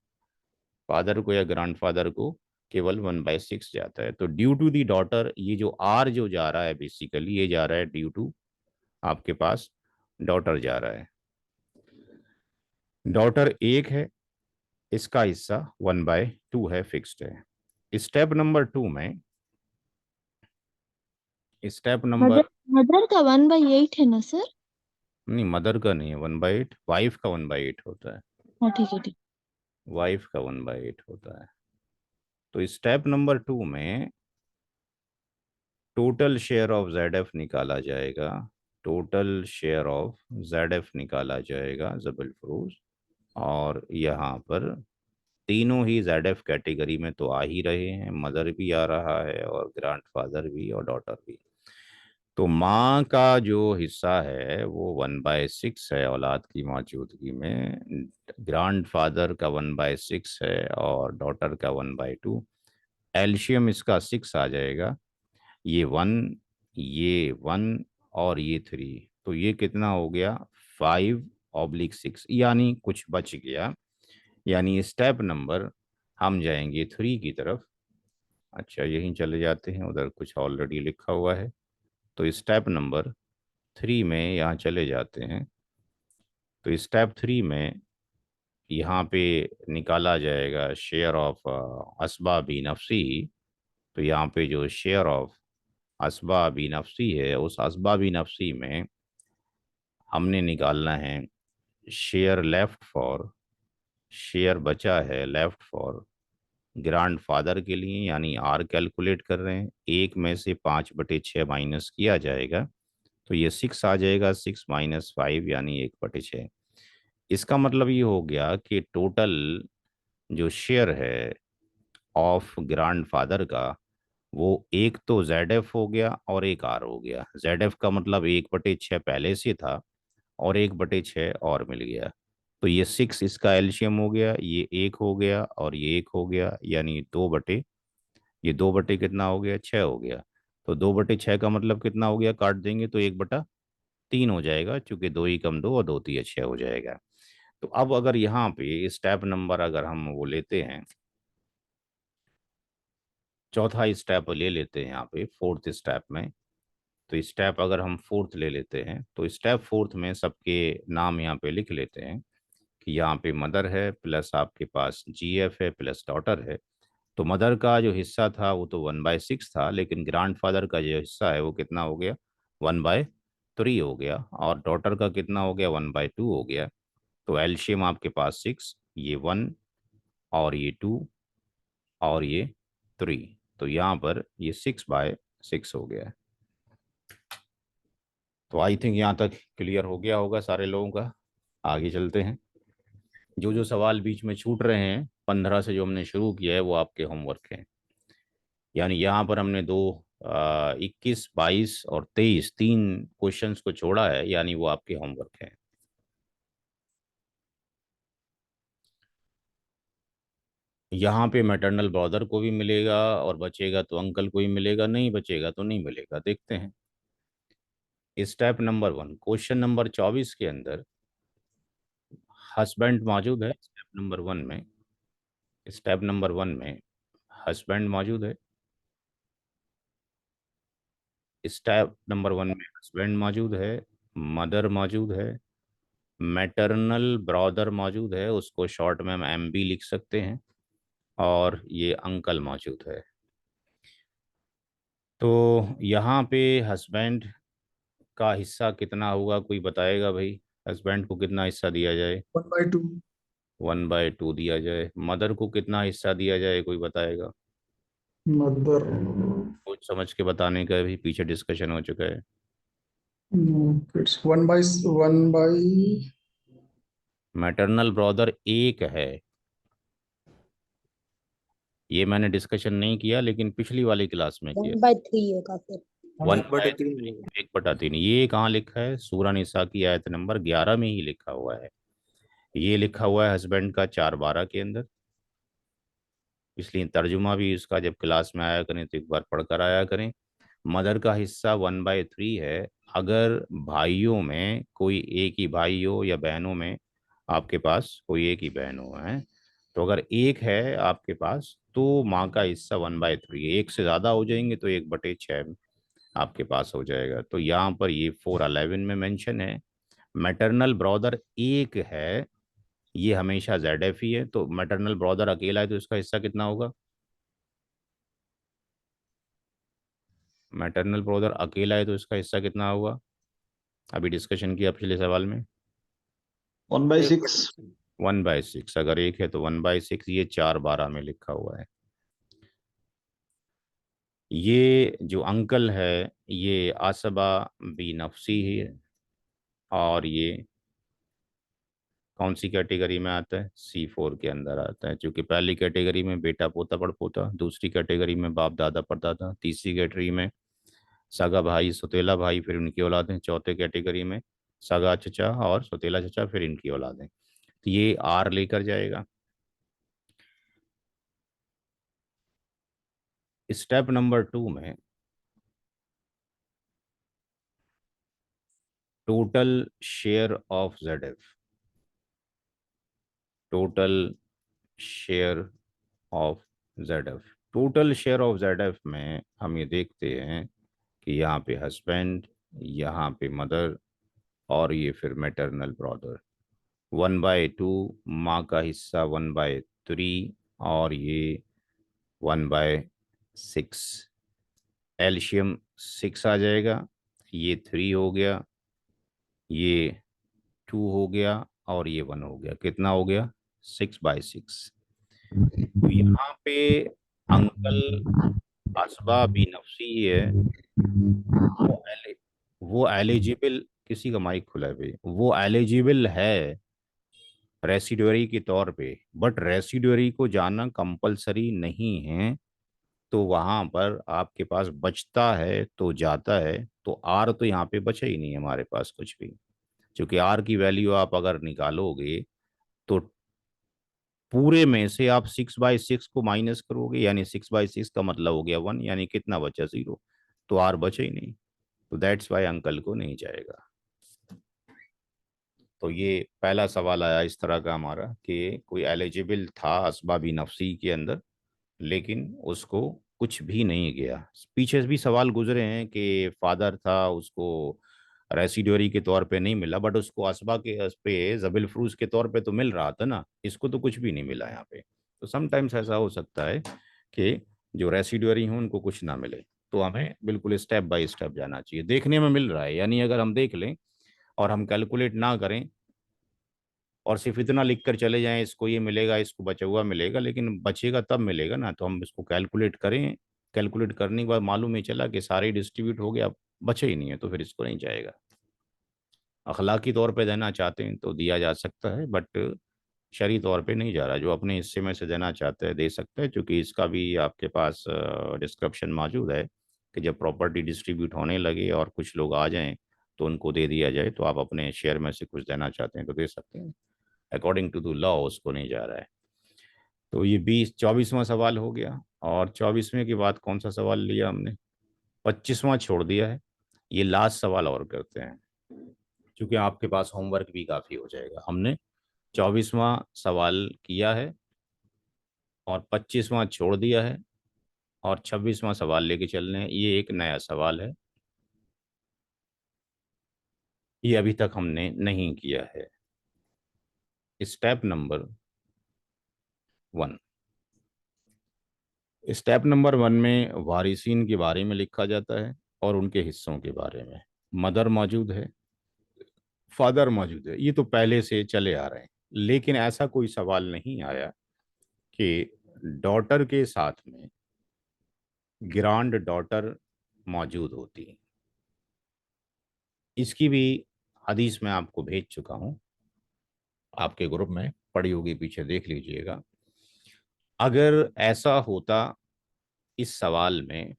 फादर को या ग्रैंड फादर को केवल 1/6 जाता है। तो ड्यू टू दी डॉटर, ये जो आर जो जा रहा है बेसिकली ये जा रहा है ड्यू टू आपके पास डॉटर जा रहा है। डॉटर एक है, इसका हिस्सा 1/2 है, फिक्स्ड है। स्टेप नंबर 2 में, स्टेप नंबर, मदर मदर का 1/8 है ना सर? नहीं मदर का नहीं है 1/8, वाइफ का 1/8 होता है, हाँ ठीक है ठीक। वाइफ का 1/8 होता है। तो स्टेप नंबर 2 में टोटल शेयर ऑफ ZF निकाला जाएगा, टोटल शेयर ऑफ ZF निकाला जाएगा जबल फरोज। और यहाँ पर तीनों ही ZF कैटेगरी में तो आ ही रहे हैं, मदर भी आ रहा है और ग्रैंडफादर भी और डॉटर भी। तो माँ का जो हिस्सा है वो 1/6 है औलाद की मौजूदगी में, ग्रैंडफादर का 1/6 है और डॉटर का 1/2। एल्शियम इसका 6 आ जाएगा, ये 1, ये 1 और ये 3, तो ये कितना हो गया 5/6, यानी कुछ बच गया। यानी स्टेप नंबर, हम जाएंगे 3 की तरफ। अच्छा यहीं चले जाते हैं, उधर कुछ ऑलरेडी लिखा हुआ है। तो स्टेप नंबर 3 में यहाँ चले जाते हैं। तो स्टेप 3 में यहाँ पे निकाला जाएगा शेयर ऑफ असबाबी नफसी। तो यहाँ पे जो शेयर ऑफ असबाबी नफसी है, उस असबाबी नफसी में हमने निकालना है शेयर लेफ्ट फॉर, शेयर बचा है लेफ्ट फॉर ग्रैंड फादर के लिए, यानी आर कैलकुलेट कर रहे हैं। एक में से 5/6 माइनस किया जाएगा तो ये 6 आ जाएगा, 6 - 5 यानी 1/6। इसका मतलब ये हो गया कि टोटल जो शेयर है ऑफ ग्रैंड फादर का, वो एक तो ZF हो गया और एक आर हो गया। ZF का मतलब 1/6 पहले से था और 1/6 और मिल गया। तो ये 6 इसका एल्शियम हो गया, ये एक हो गया और ये एक हो गया, यानी 2/, ये 2/, कितना हो गया 6 हो गया। तो 2/6 का मतलब कितना हो गया, काट देंगे तो 1/3 हो जाएगा, क्योंकि 2 ही कम 2 और 2 तिया 6 हो जाएगा। तो अब अगर यहाँ पे स्टेप नंबर अगर हम वो लेते हैं, चौथा स्टेप ले लेते हैं यहाँ पे फोर्थ स्टेप में। तो स्टेप अगर हम फोर्थ ले लेते हैं, तो स्टेप फोर्थ में सबके नाम यहाँ पे लिख लेते हैं। कि यहाँ पे मदर है प्लस आपके पास GF है प्लस डॉटर है। तो मदर का जो हिस्सा था वो तो 1/6 था, लेकिन ग्रैंडफादर का जो हिस्सा है वो कितना हो गया, 1/3 हो गया, और डॉटर का कितना हो गया, 1/2 हो गया। तो एलसीएम आपके पास 6, ये 1 और ये 2 और ये 3, तो यहाँ पर ये 6/6 हो गया है। तो आई थिंक यहाँ तक क्लियर हो गया होगा सारे लोगों का। आगे चलते हैं। जो जो सवाल बीच में छूट रहे हैं 15 से जो हमने शुरू किया है वो आपके होमवर्क हैं। यानी यहाँ पर हमने 21, 22 और 23 तीन क्वेश्चंस को छोड़ा है, यानी वो आपके होमवर्क है। यहाँ पे मैटरनल ब्रदर को भी मिलेगा, और बचेगा तो अंकल को ही मिलेगा, नहीं बचेगा तो नहीं मिलेगा। देखते हैं। स्टेप नंबर 1 क्वेश्चन नंबर 24 के अंदर हस्बैंड मौजूद है। स्टेप नंबर 1 में हस्बैंड मौजूद है। स्टेप नंबर 1 में हस्बैंड मौजूद है, मदर मौजूद है, मैटरनल ब्रदर मौजूद है, उसको शॉर्ट में हम MB लिख सकते हैं, और ये अंकल मौजूद है। तो यहाँ पे हस्बैंड का हिस्सा कितना होगा, कोई बताएगा भाई? हस्बैंड को कितना हिस्सा दिया जाए? 1/2। 1/2 दिया जाए। मदर को कितना हिस्सा दिया जाए, कोई बताएगा? मदर कुछ समझ के बताने का भी पीछे डिस्कशन हो चुका है। इट्स 1/1। मैटरनल ब्रदर एक है, ये मैंने डिस्कशन नहीं किया, लेकिन पिछली वाली क्लास में किया। 1/3 होगा फिर। 1/3, 1/3। ये कहाँ लिखा है? सूरह निसा की आयत नंबर 11 में ही लिखा हुआ है। ये लिखा हुआ है हस्बैंड का 4:12 के अंदर। इसलिए तर्जुमा भी इसका जब क्लास में आया करें तो एक बार पढ़कर आया करें। मदर का हिस्सा 1/3 है। अगर भाइयों में कोई एक ही भाई हो, या बहनों में आपके पास कोई एक ही बहन हो है, तो अगर एक है आपके पास तो माँ का हिस्सा 1/3। एक से ज़्यादा हो जाएंगे तो 1/6 आपके पास हो जाएगा। तो यहाँ पर ये 411 में मेंशन है। मैटरनल ब्रदर एक है, ये हमेशा ZF ही है। तो मैटरनल ब्रदर अकेला है तो इसका हिस्सा कितना होगा? मैटरनल ब्रदर अकेला है तो इसका हिस्सा कितना होगा? अभी डिस्कशन किया पिछले सवाल में। 1/6। 1/6। अगर एक है तो 1/6। ये 4:12 में लिखा हुआ है। ये जो अंकल है ये आसबा बी नफसी ही है, और ये कौन सी कैटेगरी में आता है? C4 के अंदर आता है। क्योंकि पहली कैटेगरी में बेटा पोता पड़पोता, दूसरी कैटेगरी में बाप दादा परदादा, तीसरी कैटेगरी में सगा भाई सौतेला भाई फिर उनकी औलादें, चौथे कैटेगरी में सगा चचा और सौतेला चचा फिर इनकी औलादें। तो ये R लेकर जाएगा। स्टेप नंबर 2 में total share of ZF, total share of ZF। Total share of ZF में हम ये देखते हैं कि यहाँ पे हस्बैंड, यहाँ पे मदर, और ये फिर मैटरनल ब्रदर। 1/2 माँ का हिस्सा 1/3, और ये 1/6। एल्शियम 6 आ जाएगा। ये 3 हो गया, ये 2 हो गया, और ये 1 हो गया। कितना हो गया? 6/6। तो यहाँ पे अंकल असबा भी नफसी ही है। वो एलिजिबल, किसी का माइक खुला है भाई, वो एलिजिबल है रेसिडुअरी के तौर पे, बट रेसिडुअरी को जाना कंपलसरी नहीं है। तो वहां पर आपके पास बचता है तो जाता है। तो आर तो यहाँ पे बचा ही नहीं है हमारे पास कुछ भी, क्योंकि आर की वैल्यू आप अगर निकालोगे तो पूरे में से आप 6/6 को माइनस करोगे, यानी 6/6 का मतलब हो गया 1, यानी कितना बचा? 0। तो आर बचा ही नहीं। तो दैट्स वाई अंकल को नहीं जाएगा। तो ये पहला सवाल आया इस तरह का हमारा कि कोई एलिजिबल था असबाबी नफसी के अंदर, लेकिन उसको कुछ भी नहीं गया। पीछे भी सवाल गुजरे हैं कि फादर था, उसको रेसिड्यूरी के तौर पे नहीं मिला, बट उसको असबा के उस पे जबिल फ्रूज के तौर पे तो मिल रहा था ना, इसको तो कुछ भी नहीं मिला यहाँ पे। तो समटाइम्स ऐसा हो सकता है कि जो रेसिड्यूरी हो उनको कुछ ना मिले, तो हमें बिल्कुल स्टेप बाय स्टेप जाना चाहिए। देखने में मिल रहा है, यानी अगर हम देख लें और हम कैलकुलेट ना करें और सिर्फ इतना लिख कर चले जाएं इसको ये मिलेगा, इसको बचा हुआ मिलेगा, लेकिन बचेगा तब मिलेगा ना, तो हम इसको कैलकुलेट करें। कैलकुलेट करने के बाद मालूम ही चला कि सारे डिस्ट्रीब्यूट हो गया, बचे ही नहीं है, तो फिर इसको नहीं जाएगा। अखलाकी तौर पे देना चाहते हैं तो दिया जा सकता है, बट शरई तौर पे नहीं जा रहा। जो अपने हिस्से में से देना चाहते हैं दे सकते हैं, क्योंकि इसका भी आपके पास डिस्क्रिप्शन मौजूद है कि जब प्रॉपर्टी डिस्ट्रीब्यूट होने लगे और कुछ लोग आ जाएं तो उनको दे दिया जाए, तो आप अपने शेयर में से कुछ देना चाहते हैं तो दे सकते हैं। अकॉर्डिंग टू द लॉ उसको नहीं जा रहा है। तो ये 24वां सवाल हो गया। और 24वें के बाद कौन सा सवाल लिया हमने? 25वां छोड़ दिया है। ये लास्ट सवाल और करते हैं, क्योंकि आपके पास होमवर्क भी काफ़ी हो जाएगा। हमने 24वां सवाल किया है और 25वां छोड़ दिया है और 26वां सवाल लेके चल रहे हैं। ये एक नया सवाल है, ये अभी तक हमने नहीं किया है। Step number 1। स्टेप नंबर 1 में वारिसीन के बारे में लिखा जाता है और उनके हिस्सों के बारे में। मदर मौजूद है, फादर मौजूद है, ये तो पहले से चले आ रहे हैं, लेकिन ऐसा कोई सवाल नहीं आया कि डॉटर के साथ में ग्रांड डॉटर मौजूद होती है। इसकी भी हदीस में आपको भेज चुका हूं, आपके ग्रुप में पड़ी होगी, पीछे देख लीजिएगा। अगर ऐसा होता इस सवाल में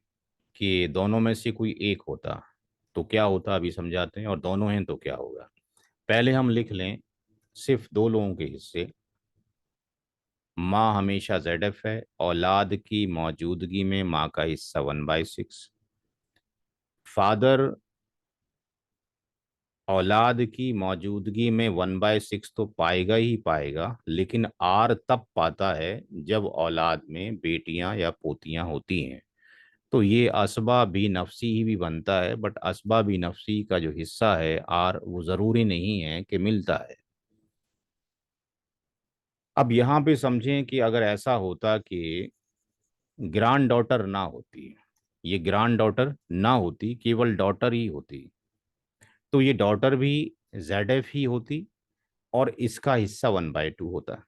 कि दोनों में से कोई एक होता तो क्या होता, अभी समझाते हैं। और दोनों हैं तो क्या होगा। पहले हम लिख लें सिर्फ दो लोगों के हिस्से। माँ हमेशा ZF है, औलाद की मौजूदगी में माँ का हिस्सा 1/6। फादर औलाद की मौजूदगी में 1/6 तो पाएगा ही पाएगा, लेकिन आर तब पाता है जब औलाद में बेटियां या पोतियां होती हैं। तो ये असबा भी नफसी ही भी बनता है, बट असबा भी नफसी का जो हिस्सा है आर, वो ज़रूरी नहीं है कि मिलता है। अब यहाँ पे समझें कि अगर ऐसा होता कि ग्रांड डॉटर ना होती, ये ग्रांड डॉटर ना होती, केवल डॉटर ही होती, तो ये डॉटर भी ZF ही होती और इसका हिस्सा 1/2 होता।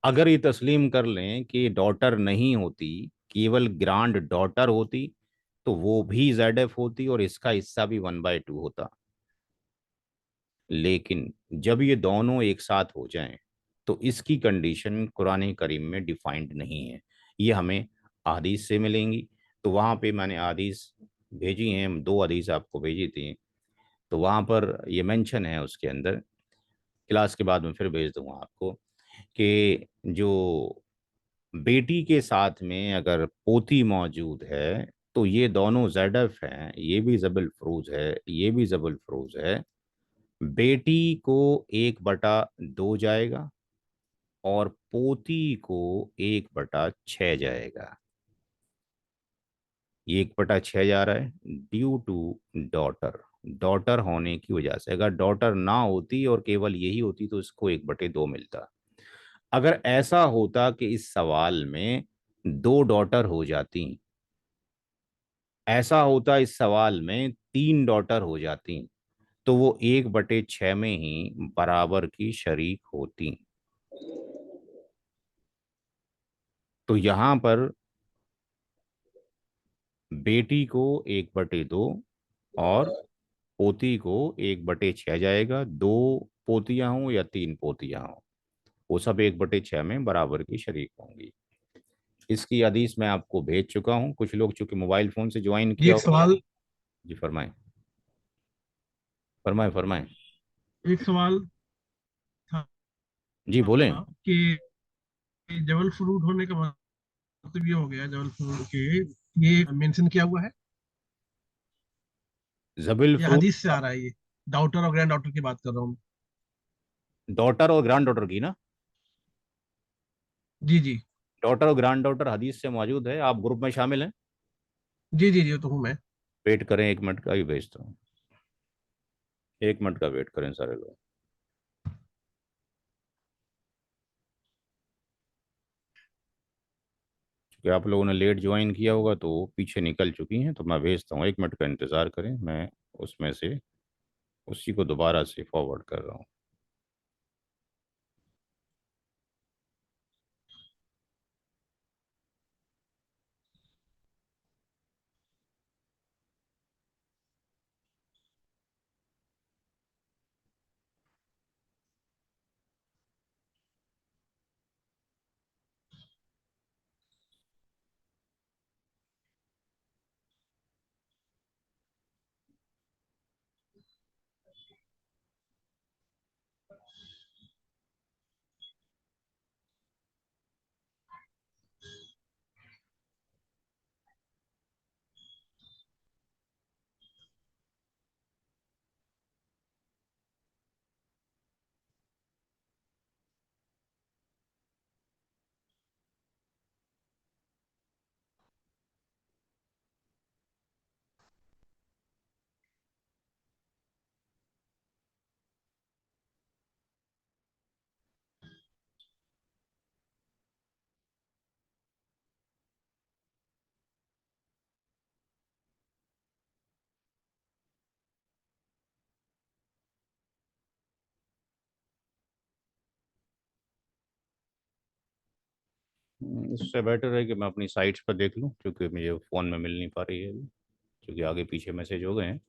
अगर ये तस्लीम कर लें कि डॉटर नहीं होती, केवल ग्रांड डॉटर होती, तो वो भी ZF होती और इसका हिस्सा भी 1/2 होता। लेकिन जब ये दोनों एक साथ हो जाएं तो इसकी कंडीशन कुरान करीम में डिफाइंड नहीं है, ये हमें अहादीस से मिलेंगी। तो वहाँ पे मैंने अहादीस भेजी हैं, 2 हदीस आपको भेजी थी, तो वहाँ पर ये मेंशन है उसके अंदर। क्लास के बाद में फिर भेज दूंगा आपको कि जो बेटी के साथ में अगर पोती मौजूद है तो ये दोनों ZF हैं, ये भी जबल फ्रूज है, ये भी जबल फ्रूज है। बेटी को 1/2 जाएगा और पोती को 1/6 जाएगा। ये 1/6 जा रहा है ड्यू टू डॉटर। डॉटर होने की वजह से, अगर डॉटर ना होती और केवल यही होती तो इसको 1/2 मिलता। अगर ऐसा होता कि इस सवाल में 2 डॉटर हो जाती, ऐसा होता इस सवाल में 3 डॉटर हो जाती, तो वो 1/6 में ही बराबर की शरीक होती। तो यहां पर बेटी को 1/2 और पोती को 1/6 जाएगा। 2 पोतियां हों या 3 पोतियां हों, वो सब 1/6 में बराबर की शरीक होंगी। इसकी हदीस मैं आपको भेज चुका हूं। कुछ लोग चूंकि मोबाइल फोन से ज्वाइन ये किया एक हो। सवाल जी फरमाएं, फरमाएं, फरमाएं। एक सवाल था जी बोलें। कि जबल फ्रूट होने का मतलब ये हो गया, जबल फ्रूट के ये मेंशन किया हुआ है जबिल या फ्रूट। हदीस से आ रहा है? ये डॉटर और ग्रैंड डॉटर की बात कर रहा हूँ। डॉटर और ग्रैंड डॉटर की ना, जी जी डॉटर और ग्रैंड डॉटर हदीस से मौजूद है। आप ग्रुप में शामिल हैं? जी जी जी, तो हूँ मैं। वेट करें 1 मिनट का, ही भेजता हूँ। 1 मिनट का वेट करें सारे लोग। क्योंकि आप लोगों ने लेट ज्वाइन किया होगा तो वो पीछे निकल चुकी हैं, तो मैं भेजता हूँ। 1 मिनट का इंतज़ार करें, मैं उसमें से उसी को दोबारा से फॉरवर्ड कर रहा हूँ। इससे बेटर है कि मैं अपनी साइट्स पर देख लूँ, क्योंकि मुझे फ़ोन में मिल नहीं पा रही है अभी, क्योंकि आगे पीछे मैसेज हो गए हैं।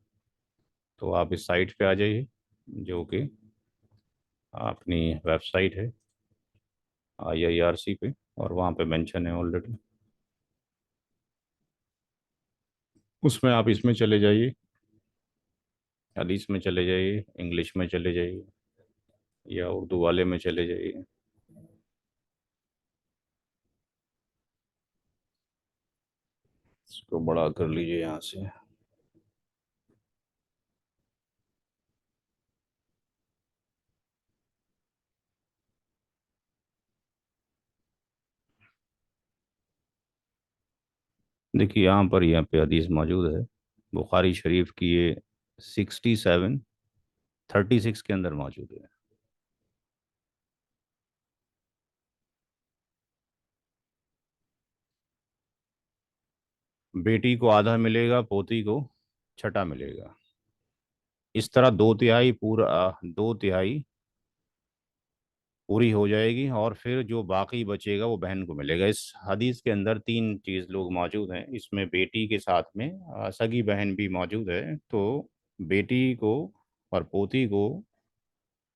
तो आप इस साइट पे आ जाइए, जो कि अपनी वेबसाइट है IIRC पे, और वहाँ पे मेंशन है ऑलरेडी। उसमें आप इसमें चले जाइए, हदीस में चले जाइए, इंग्लिश में चले जाइए, या उर्दू वाले में चले जाइए। इसको बड़ा कर लीजिए यहाँ से। देखिए यहाँ पे हदीस मौजूद है, बुखारी शरीफ की ये 67:36 के अंदर मौजूद है। बेटी को आधा मिलेगा, पोती को छठा मिलेगा। इस तरह 2/3 पूरा, 2/3 पूरी हो जाएगी, और फिर जो बाकी बचेगा वो बहन को मिलेगा। इस हदीस के अंदर 3 चीज़ लोग मौजूद हैं। इसमें बेटी के साथ में सगी बहन भी मौजूद है। तो बेटी को और पोती को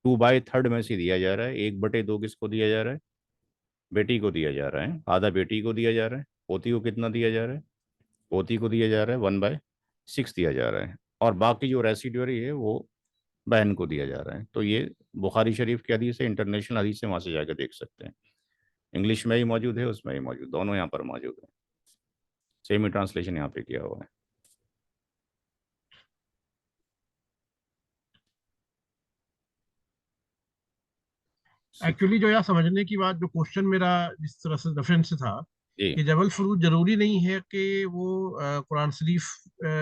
2/3 में से दिया जा रहा है। 1/2 किसको दिया जा रहा है? बेटी को दिया जा रहा है। आधा बेटी को दिया जा रहा है। पोती को कितना दिया जा रहा है? पोती को दिया जा रहा है 1/6 दिया जा रहा है। और बाकी जो रेसिडुअरी है वो बहन को दिया जा रहा है। तो ये बुखारी शरीफ की हदीस है, इंटरनेशनल हदीस से, वहाँ से जाकर देख सकते हैं। इंग्लिश में ही मौजूद है, उसमें ही मौजूद, दोनों यहाँ पर मौजूद है। सेम ही ट्रांसलेशन यहाँ पे किया हुआ है। एक्चुअली जो यहाँ समझने की बात, जो क्वेश्चन मेरा जिस तरह से रेफरेंस था जी कि जबल फरूद जरूरी नहीं है कि वो कुरान शरीफ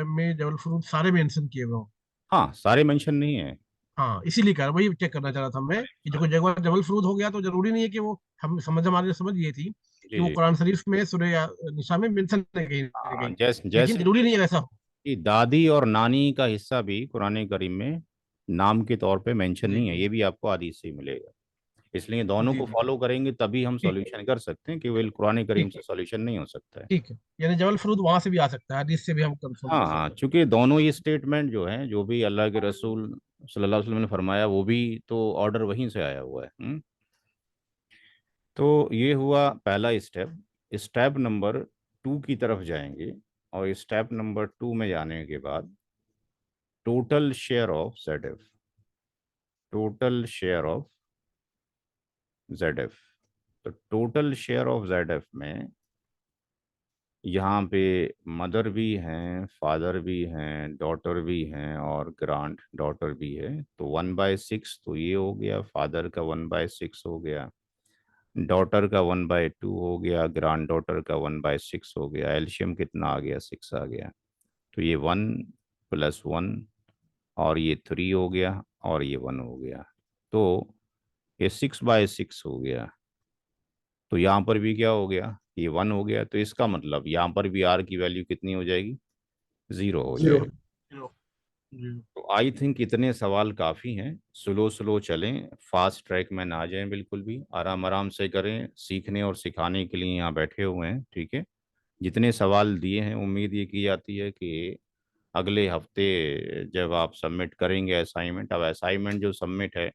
में जबल फरूद सारे मेंशन किए हुए हों। हाँ, सारे मेंशन नहीं है। हाँ, इसीलिए कर वही चेक करना चाह रहा था मैं कि जो जगह जबल फरूद हो गया तो जरूरी नहीं है कि वो, हम समझ, हमारी समझ ये थी जी कि वो जी। कुरान शरीफ में सूरह निसा में मेंशन है कहीं ना हाँ, कहीं, जैसे लेकिन जैसे जरूरी नहीं है ऐसा हो। कि दादी और नानी का हिस्सा भी कुरान करीम में नाम के तौर पे मेंशन जी नहीं है, ये भी आपको हदीस से ही मिलेगा। इसलिए दोनों जी को जी। फॉलो करेंगे तभी हम ठीक सॉल्यूशन कर सकते हैं, कि वो कुरान करीम ठीक से है। सॉल्यूशन नहीं हो सकता है। ठीक है, यानी जबल फरूद वहां से भी आ सकता है, हदीस से भी हम कंफर्म हाँ कर हाँ, सकते हैं। चूंकि दोनों ये स्टेटमेंट जो है, जो भी अल्लाह के रसूल सल्लल्लाहु अलैहि वसल्लम ने फरमाया, वो भी तो ऑर्डर वहीं से आया हुआ है। तो ये हुआ पहला स्टेप। स्टेप नंबर 2 की तरफ जाएंगे, और स्टेप नंबर 2 में जाने के बाद total share of ZF, total share of ZF। तो टोटल शेयर ऑफ ZF में यहाँ पे मदर भी हैं, फादर भी हैं, डॉटर भी हैं, और ग्रांड डॉटर भी है। तो 1/6 तो ये हो गया, फादर का 1/6 हो गया, डॉटर का 1/2 हो गया, ग्रांड डॉटर का 1/6 हो गया। एल्शियम कितना आ गया? 6 आ गया। तो ये 1 + 1 और ये 3 हो गया और ये 1 हो गया, तो ये 6/6 हो गया। तो यहाँ पर भी क्या हो गया, ये 1 हो गया, तो इसका मतलब यहाँ पर भी r की वैल्यू कितनी हो जाएगी, 0 हो जीरो। जाएगी। जी। तो आई थिंक इतने सवाल काफ़ी हैं, स्लो स्लो चलें, फास्ट ट्रैक में ना जाएं, बिल्कुल भी आराम आराम से करें, सीखने और सिखाने के लिए यहाँ बैठे हुए हैं, ठीक है। जितने सवाल दिए हैं उम्मीद ये की जाती है कि अगले हफ्ते जब आप सबमिट करेंगे असाइनमेंट, अब असाइनमेंट जो सबमिट है,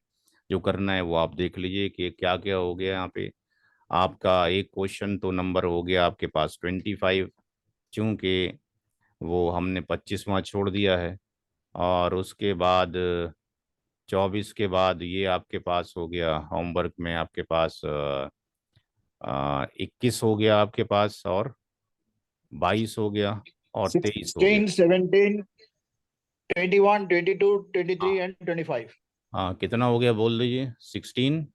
जो करना है वो आप देख लीजिए कि क्या क्या हो गया यहाँ पे। आपका एक क्वेश्चन तो नंबर हो गया आपके पास 25, चूँकि वो हमने 25वां छोड़ दिया है, और उसके बाद 24 के बाद ये आपके पास हो गया होमवर्क में, आपके पास 21 हो गया आपके पास, और 22 हो गया, और 23 हो गया। 16, 17, 21, 22, 23 and 25. हाँ, कितना हो गया बोल दीजिए। 16,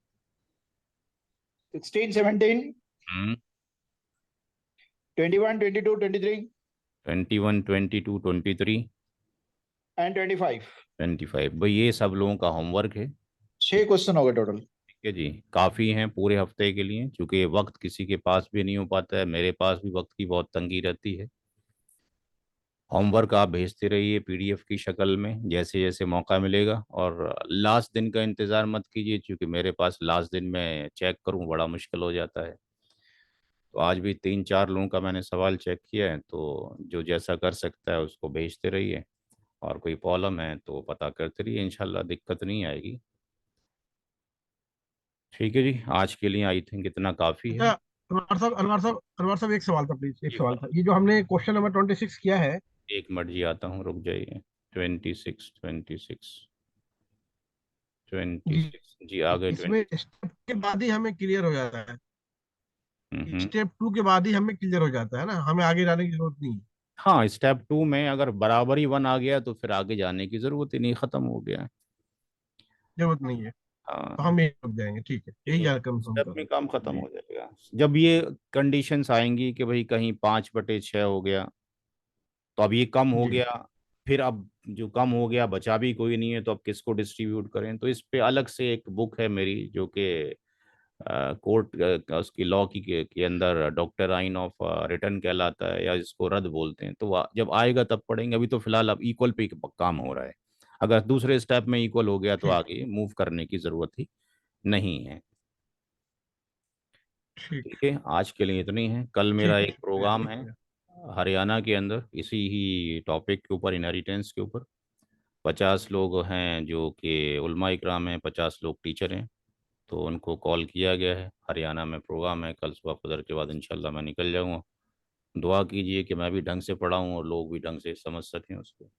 16, 17, 21, 22, 23 21, 22, 23 and 25. 25। भाई ये सब लोगों का होमवर्क है, 6 क्वेश्चन हो गए टोटल। ठीक है जी। काफ़ी हैं पूरे हफ्ते के लिए, क्योंकि वक्त किसी के पास भी नहीं हो पाता है, मेरे पास भी वक्त की बहुत तंगी रहती है। होमवर्क आप भेजते रहिए पीडीएफ की शक्ल में जैसे जैसे मौका मिलेगा, और लास्ट दिन का इंतज़ार मत कीजिए, क्योंकि मेरे पास लास्ट दिन में चेक करूं बड़ा मुश्किल हो जाता है। तो आज भी 3-4 लोगों का मैंने सवाल चेक किया है, तो जो जैसा कर सकता है उसको भेजते रहिए, और कोई प्रॉब्लम है तो पता करते रहिए, इंशाल्लाह दिक्कत नहीं आएगी। ठीक है जी, आज के लिए आई थिंक इतना काफ़ी है। अच्छा, अनवर साहब एक सवाल था प्लीज, एक सवाल था। ये जो हमने क्वेश्चन नंबर 26 किया है, एक मिनट जी, आता हूँ, रुक जाइए। 26, 26, 26 जी, आ गए। इसमें स्टेप के बाद ही हमें क्लियर हो जाता है, 20। स्टेप 2 के बाद ही हमें क्लियर हो जाता है ना, हमें आगे जाने की जरूरत नहीं है। हाँ, स्टेप 2 में अगर बराबर ही 1 आ गया तो फिर आगे जाने की जरूरत ही नहीं, खत्म हो गया। जरूरत नहीं है, तो हाँ, हम यही रुक जाएंगे। ठीक है, यही यार कंफर्म स्टेप कर में रहे काम थे खत्म जी। हो जाएगा। जब ये कंडीशंस आएंगी कि भाई कहीं 5/6 हो गया, तो अब ये कम हो जी गया, फिर अब जो कम हो गया बचा भी कोई नहीं है, तो अब किसको डिस्ट्रीब्यूट करें। तो इस पे अलग से एक बुक है मेरी, जो कि कोर्ट उसकी लॉ की के अंदर डॉक्ट्राइन ऑफ रिटर्न कहलाता है, या इसको रद्द बोलते हैं। तो जब आएगा तब पढ़ेंगे। अभी तो फिलहाल अब इक्वल पे काम हो रहा है, अगर दूसरे स्टेप में इक्वल हो गया तो ठीक आगे मूव करने की जरूरत ही नहीं है। ठीक ठीक है, आज के लिए इतनी है। कल मेरा ठीक है, एक प्रोग्राम है शुक्रिया। हरियाणा के अंदर, इसी ही टॉपिक के ऊपर, इनहेरिटेंस के ऊपर। 50 लोग हैं जो कि उलमा इकराम हैं, 50 लोग टीचर हैं, तो उनको कॉल किया गया है। हरियाणा में प्रोग्राम है, कल सुबह फजर के बाद इंशाल्लाह मैं निकल जाऊंगा। दुआ कीजिए कि मैं भी ढंग से पढ़ाऊँ और लोग भी ढंग से समझ सकें उसको।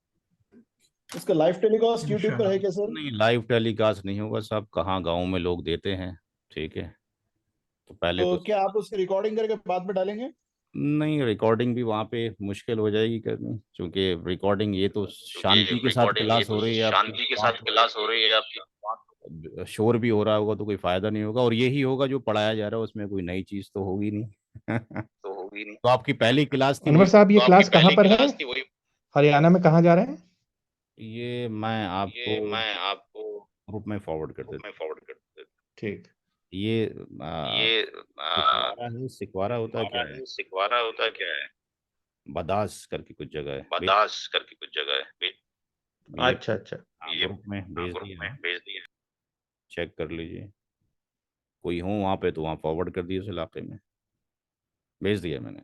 इसका लाइव टेलीकास्ट यूट्यूब पर है इंशाल्लाह। क्या सर? नहीं, लाइव टेलीकास्ट नहीं होगा साहब, कहाँ गाँव में लोग देते हैं, ठीक है। तो पहले तो तो क्या आप उसकी रिकॉर्डिंग करके बाद में डालेंगे? नहीं, रिकॉर्डिंग भी वहाँ पे मुश्किल हो जाएगी करनी, क्योंकि रिकॉर्डिंग ये तो क्योंकि शांति के साथ रिकॉर्डिंग ये क्लास तो हो रही है आपकी, शांति के वहाँ साथ क्लास हो रही है आपकी, तो शोर भी हो रहा होगा तो कोई फायदा नहीं होगा, और यही होगा जो पढ़ाया जा रहा है, उसमें कोई नई चीज़ तो होगी नहीं। तो होगी नहीं। तो आपकी पहली क्लास थी अनवर वही, साहब, ये तो आपकी क्लास कहाँ पहली पर है? क्लास थी वही। हरियाणा में कहाँ जा रहे हैं? ये मैं आपको ये मैं आपको ग्रुप में फॉरवर्ड कर ग्रुप देता में फॉरवर्ड कर देता ठीक। हूँ। ये ये सिकवारा है, सिकवारा होता सिकवारा क्या है, है, सिकवारा होता क्या है? बदास करके कुछ जगह है, बदास करके कुछ जगह है। ये अच्छा अच्छा। ये ग्रुप में भेज ग्रुप दिया में है, भेज दिया। चेक कर लीजिए। कोई हो वहाँ पे तो वहाँ फॉरवर्ड कर दिए, उस इलाके में भेज दिया मैंने।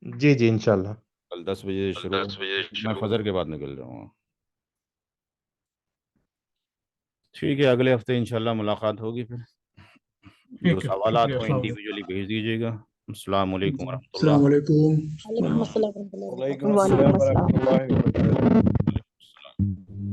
जी जी, इंशाल्लाह। कल 10 बजे से कल शुरू, 10 बजे मैं शुरू। फजर के बाद निकल जाऊँगा। ठीक है, अगले हफ्ते इंशाल्लाह मुलाकात होगी फिर। जो ठीक है, सवालात शुक्रिया, हो अस्सलाम वालेकुम। इंडिविजुअली भेज दीजिएगा। अस्सलाम वालेकुम अस्सलाम वरहमतुल्लाह। वालेकुम। वालेकुम अस्सलाम। वालेकुम वालेकुम अस्सलाम अस्सलाम। वरहमतुल्लाहि वबरकातुहू।